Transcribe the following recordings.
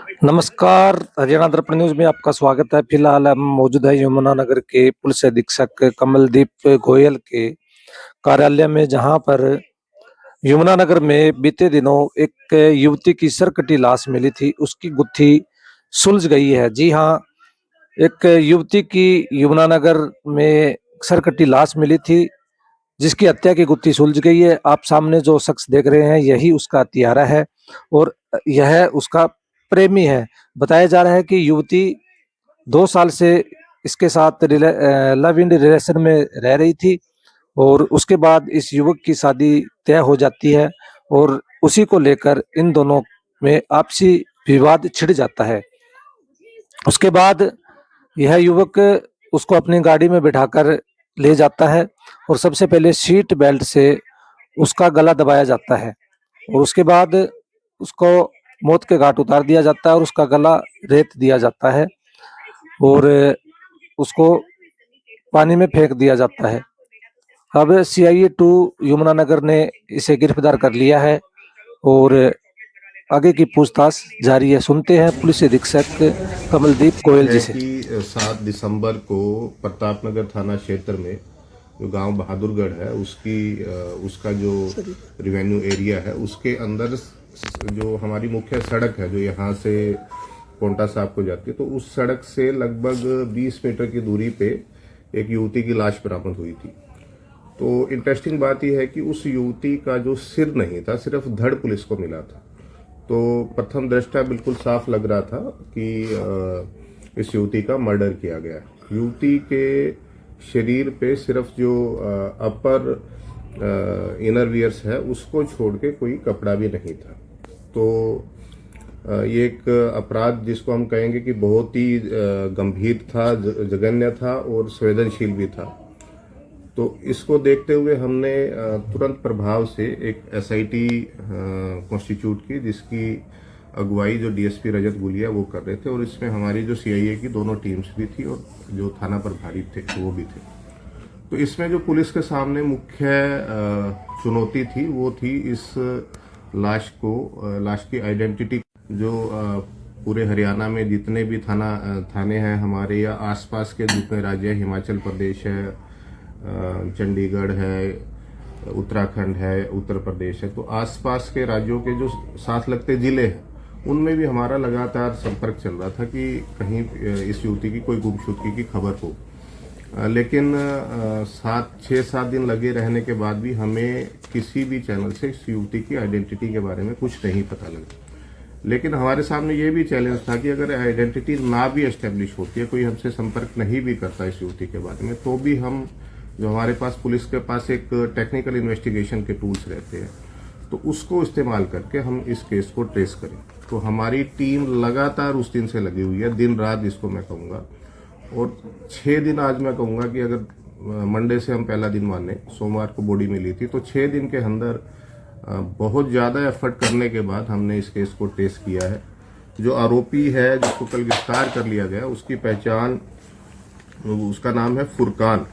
नमस्कार, हरियाणा दर्पण न्यूज़ में आपका स्वागत है। फिलहाल हम मौजूद है यमुनानगर के पुलिस अधीक्षक कमलदीप गोयल के कार्यालय में, जहां पर यमुनानगर में बीते दिनों एक युवती की सरकटी लाश मिली थी। उसकी गुत्थी सुलझ गई है। जी हां, एक युवती की यमुनानगर में सरकटी लाश मिली थी, जिसकी हत्या की गुत्थी सुलझ गई है। आप सामने जो शख्स देख रहे हैं, यही उसका हत्यारा है और यह उसका प्रेमी है। बताया जा रहा है कि युवती 2 साल से इसके साथ लव इन रिलेशन में रह रही थी और उसके बाद इस युवक की शादी तय हो जाती है और उसी को लेकर इन दोनों में आपसी विवाद छिड़ जाता है। उसके बाद यह युवक उसको अपनी गाड़ी में बिठाकर ले जाता है और सबसे पहले सीट बेल्ट से उसका गला दबाया जाता है और उसके बाद उसको मौत के घाट उतार दिया जाता है और उसका गला रेत दिया जाता है और उसको पानी में फेंक दिया जाता है। अब सीआईए 2 यमुनानगर ने इसे गिरफ्तार कर लिया है और आगे की पूछताछ जारी है। सुनते हैं पुलिस अधीक्षक कमलदीप गोयल जी है से। कि 7 दिसंबर को प्रतापनगर थाना क्षेत्र में जो गांव बहादुरगढ़ है उसका जो रिवेन्यू एरिया है उसके अंदर जो हमारी मुख्य सड़क है जो यहाँ से पोंटा साहब को जाती है, तो उस सड़क से लगभग 20 मीटर की दूरी पे एक युवती की लाश बरामद हुई थी। तो इंटरेस्टिंग बात यह है कि उस युवती का जो सिर नहीं था, सिर्फ धड़ पुलिस को मिला था। तो प्रथम दृष्टया बिल्कुल साफ लग रहा था कि इस युवती का मर्डर किया गया। युवती के शरीर पे सिर्फ जो अपर इनर वियर्स है उसको छोड़ के कोई कपड़ा भी नहीं था। तो ये एक अपराध जिसको हम कहेंगे कि बहुत ही गंभीर था, जघन्य था और संवेदनशील भी था। तो इसको देखते हुए हमने तुरंत प्रभाव से एक एसआईटी कॉन्स्टिट्यूट की, जिसकी अगुवाई जो डीएसपी रजत गुलिया वो कर रहे थे और इसमें हमारी जो सीआईए की दोनों टीम्स भी थी और जो थाना प्रभारी थे वो भी थे। तो इसमें जो पुलिस के सामने मुख्य चुनौती थी वो थी इस लाश की आइडेंटिटी। जो पूरे हरियाणा में जितने भी थाने हैं हमारे या आसपास के जितने राज्य है, हिमाचल प्रदेश है, चंडीगढ़ है, उत्तराखंड है, उत्तर प्रदेश है, तो आसपास के राज्यों के जो साथ लगते जिले हैं उनमें भी हमारा लगातार संपर्क चल रहा था कि कहीं इस युवती की कोई गुमशुदगी की खबर हो। लेकिन 6-7 दिन लगे रहने के बाद भी हमें किसी भी चैनल से इस युवती की आइडेंटिटी के बारे में कुछ नहीं पता लगा। लेकिन हमारे सामने ये भी चैलेंज था कि अगर आइडेंटिटी ना भी एस्टेब्लिश होती है, कोई हमसे संपर्क नहीं भी करता इस युवती के बारे में, तो भी हम जो हमारे पास पुलिस के पास एक टेक्निकल इन्वेस्टिगेशन के टूल्स रहते हैं, तो उसको इस्तेमाल करके हम इस केस को ट्रेस करें। तो हमारी टीम लगातार उस दिन से लगी हुई है, दिन रात इसको मैं कहूँगा। और 6 दिन आज मैं कहूँगा कि अगर मंडे से हम पहला दिन माने, सोमवार को बॉडी मिली थी, तो 6 दिन के अंदर बहुत ज़्यादा एफर्ट करने के बाद हमने इस केस को ट्रेस किया है। जो आरोपी है जिसको कल गिरफ्तार कर लिया गया, उसकी पहचान, उसका नाम है फुरकान,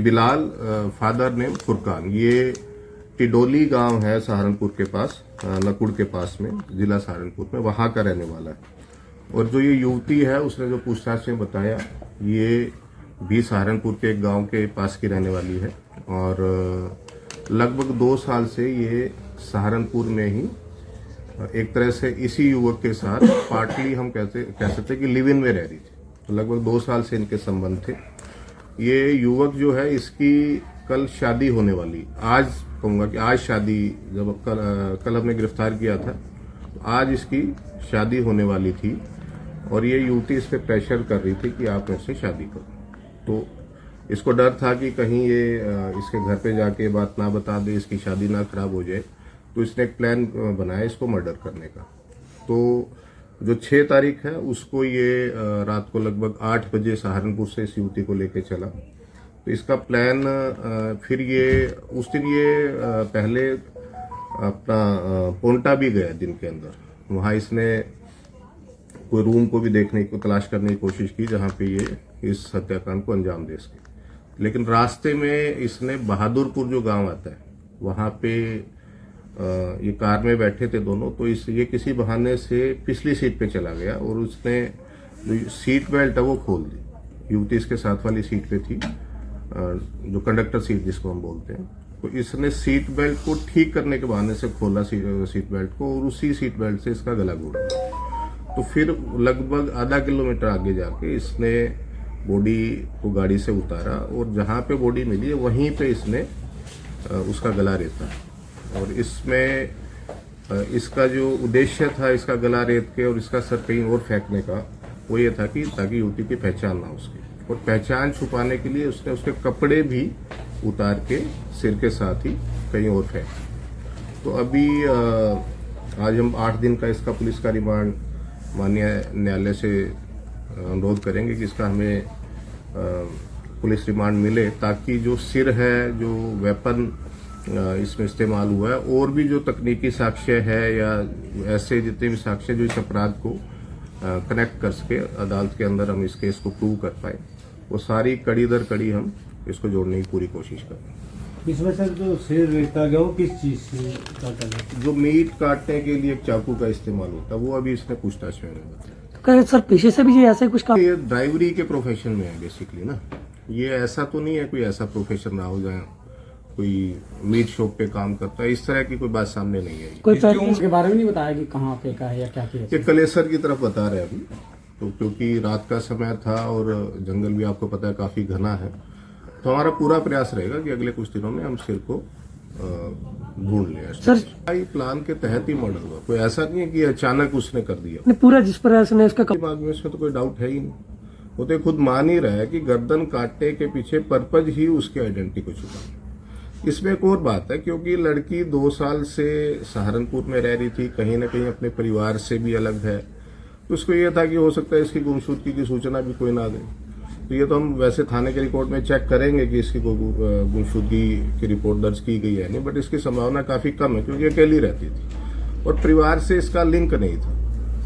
बिलाल, फादर नेम फुरकान। ये टिडोली गांव है सहारनपुर के पास, नकुड़ के पास में, जिला सहारनपुर में, वहां का रहने वाला है। और जो ये युवती है उसने जो पूछताछ में बताया, ये भी सहारनपुर के एक गांव के पास की रहने वाली है और लगभग 2 साल से ये सहारनपुर में ही एक तरह से इसी युवक के साथ पार्टली हम कह सकते कि लिव इन में रह रही थी। तो लगभग 2 साल से इनके संबंध थे। ये युवक जो है, इसकी कल शादी होने वाली, आज कहूँगा कि आज शादी, जब कल हमने गिरफ्तार किया था तो आज इसकी शादी होने वाली थी और ये युवती इस पर प्रेशर कर रही थी कि आप मुझसे शादी करो। तो इसको डर था कि कहीं ये इसके घर पे जाके बात ना बता दे, इसकी शादी ना खराब हो जाए, तो इसने एक प्लान बनाया इसको मर्डर करने का। तो जो 6 तारीख है उसको ये रात को लगभग 8 बजे सहारनपुर से इस युवती को लेके चला। तो इसका प्लान फिर ये उस दिन ये पहले अपना पोंटा भी गया दिन के अंदर। वहाँ इसने कोई रूम को भी देखने को तलाश करने की कोशिश की जहाँ पे ये इस हत्याकांड को अंजाम दे सके। लेकिन रास्ते में इसने बहादुरपुर जो गांव आता है वहाँ पे ये कार में बैठे थे दोनों, तो ये किसी बहाने से पिछली सीट पे चला गया और उसने जो सीट बेल्ट है वो खोल दी। युवती इसके साथ वाली सीट पे थी, जो कंडक्टर सीट जिसको हम बोलते हैं। तो इसने सीट बेल्ट को ठीक करने के बहाने से खोला सीट बेल्ट को और उसी सीट बेल्ट से इसका गला घोटा। तो फिर लगभग आधा किलोमीटर आगे जाके इसने बॉडी को गाड़ी से उतारा और जहां पे बॉडी मिली है वहीं पे इसने उसका गला रेता। और इसमें इसका जो उद्देश्य था इसका गला रेत के और इसका सर कहीं और फेंकने का, वो ये था कि ताकि युवती की पहचान ना उसकी, और पहचान छुपाने के लिए उसने उसके कपड़े भी उतार के सिर के साथ ही कहीं और फेंक। तो अभी आज हम 8 दिन का इसका पुलिस का रिमांड माननीय न्यायालय से अनुरोध करेंगे कि इसका हमें पुलिस रिमांड मिले, ताकि जो सिर है, जो वेपन इसमें इस्तेमाल हुआ है, और भी जो तकनीकी साक्ष्य है या ऐसे जितने भी साक्ष्य जो इस अपराध को कनेक्ट कर सके अदालत के अंदर हम इस केस को प्रूव कर पाए, वो सारी कड़ी दर कड़ी हम इसको जोड़ने की पूरी कोशिश करें। इसमें सर जो सिर रेता गया वो किस चीज से काटा गया? जो मीट काटने के लिए एक चाकू का इस्तेमाल होता है वो अभी इसने पूछताछ में बताया। कहे सर पेशे से भी ये ऐसे कुछ काम? ये ड्राइवरी के प्रोफेशन में है बेसिकली ना, ये ऐसा तो नहीं है कोई ऐसा प्रोफेशन रहा हो जाए कोई मीट शॉप पे काम करता है, इस तरह की कोई बात सामने नहीं है। कोई उसके बारे में नहीं बताया कि कहाँ फेंका है या क्या किया? ये कलेसर की तरफ बता रहे हैं अभी, तो क्योंकि रात का समय था और जंगल भी आपको पता है काफी घना है, तो हमारा पूरा प्रयास रहेगा कि अगले कुछ दिनों में हम सिर को ढूंढ लें। सर प्लान के तहत ही मर्डर हुआ, कोई ऐसा नहीं है कि अचानक उसने कर दिया। ने पूरा जिस पर उसने उसका दिमाग में इसमें तो कोई डाउट है ही नहीं, वो तो खुद मान ही रहा है कि गर्दन काटने के पीछे पर्पज ही उसकी आइडेंटिटी को छुपाना। इसमें एक और बात है, क्योंकि लड़की 2 साल से सहारनपुर में रह रही थी, कहीं ना कहीं अपने परिवार से भी अलग है, तो उसको ये था कि हो सकता है इसकी गुमशुदगी की सूचना भी कोई ना दे। तो ये तो हम वैसे थाने के रिकॉर्ड में चेक करेंगे कि इसकी गुमशुदगी की रिपोर्ट दर्ज की गई है नहीं, बट इसकी संभावना काफी कम है क्योंकि अकेली रहती थी और परिवार से इसका लिंक नहीं था।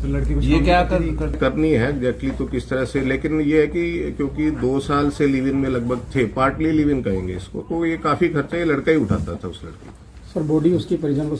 तो लड़की ये क्या करनी है एग्जैक्टली तो किस तरह से, लेकिन ये है कि क्योंकि 2 साल से लिव इन में लगभग थे, पार्टली लिव इन कहेंगे इसको, तो ये काफी खर्चा ये लड़का ही उठाता था उस लड़की। सर बॉडी उसकी परिजन को